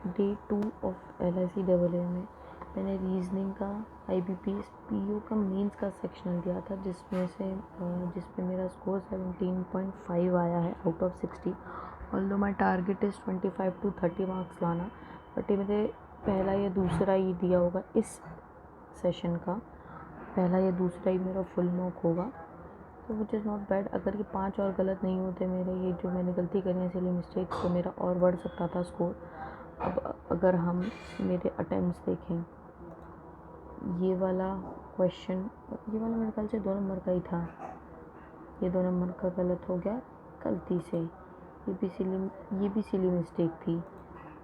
Day 2 of LIC में मैंने reasoning का IBPS PO का मेंस का सेक्शनल दिया था, जिसमें मेरा स्कोर 17.5 आया है out of 60। Although my target is 25 to 30 marks लाना, बट ये मेरे पहला या दूसरा ही दिया होगा इस सेशन का, पहला या दूसरा ही मेरा फुल मार्क होगा, तो विच इज़ नॉट बैड। अगर ये 5 और गलत नहीं होते मेरे, ये जो मैंने गलती करी है सिली मिस्टेक, तो मेरा और बढ़ सकता था स्कोर। अब अगर हम मेरे अटेम्प्ट्स देखें, ये वाला क्वेश्चन, ये वाला मेरे ख्याल से 2 नंबर का ही था, ये 2 नंबर का गलत हो गया गलती से। ये भी सिली मिस्टेक थी।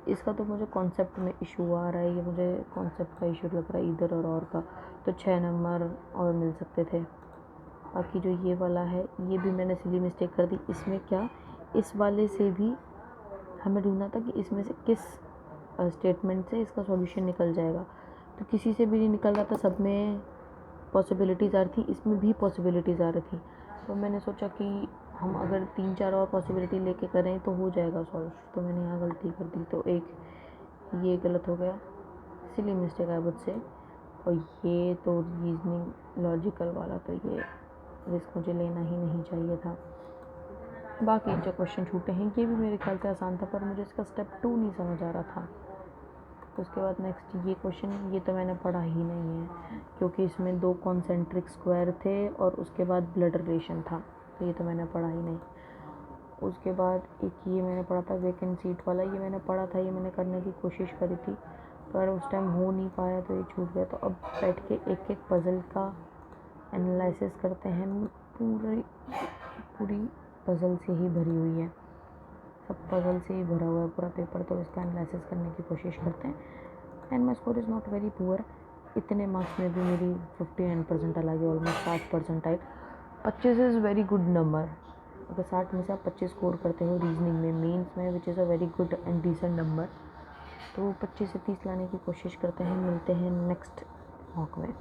इसका तो मुझे कॉन्सेप्ट में इशू आ रहा है, ये मुझे कॉन्सेप्ट का इशू लग रहा है इधर और का, तो 6 नंबर और मिल सकते थे। बाकी जो ये वाला है, ये भी मैंने सिली मिस्टेक कर दी। इसमें क्या, इस वाले से भी हमें ढूंढना था कि इसमें से किस स्टेटमेंट से इसका सॉल्यूशन निकल जाएगा, तो किसी से भी नहीं निकल रहा था, सब में पॉसिबिलिटीज़ आ रही थी, इसमें भी पॉसिबिलिटीज़ आ रही थी। तो मैंने सोचा कि हम अगर 3-4 और पॉसिबिलिटी लेके करें तो हो जाएगा सॉल्व, तो मैंने यहाँ गलती कर दी, तो एक ये गलत हो गया, सिली मिस्टेक है मुझसे। और ये तो रीजनिंग लॉजिकल वाला, तो ये रिस्क मुझे लेना ही नहीं चाहिए था। बाकी जो क्वेश्चन छूटे हैं ये भी मेरे ख्याल से आसान था, पर मुझे इसका स्टेप 2 नहीं समझ आ रहा था। उसके बाद नेक्स्ट ये क्वेश्चन, ये तो मैंने पढ़ा ही नहीं है, क्योंकि इसमें 2 कॉन्सेंट्रिक स्क्वायर थे और उसके बाद ब्लड रिलेशन था, तो ये तो मैंने पढ़ा ही नहीं। उसके बाद एक ये मैंने पढ़ा था वैकेंट सीट वाला, ये मैंने पढ़ा था, ये मैंने करने की कोशिश करी थी, पर उस टाइम हो नहीं पाया, तो ये छूट गया। तो अब बैठ के एक एक पज़ल का एनालिसिस करते हैं। पूरी पज़ल से ही भरी हुई है, सब पज़ल से ही भरा हुआ है पूरा पेपर, तो इसका एनालिसिस करने की कोशिश करते हैं। And my score is not very poor, इतने मार्क्स में भी मेरी 59% आ गई, almost 60%। 25 is very good number. अगर 60 में से आप 25 स्कोर करते हो रीजनिंग में, मेंस में, which is a very good and decent number, तो 25 से 30 लाने की कोशिश करते हैं। मिलते हैं नेक्स्ट मॉक में।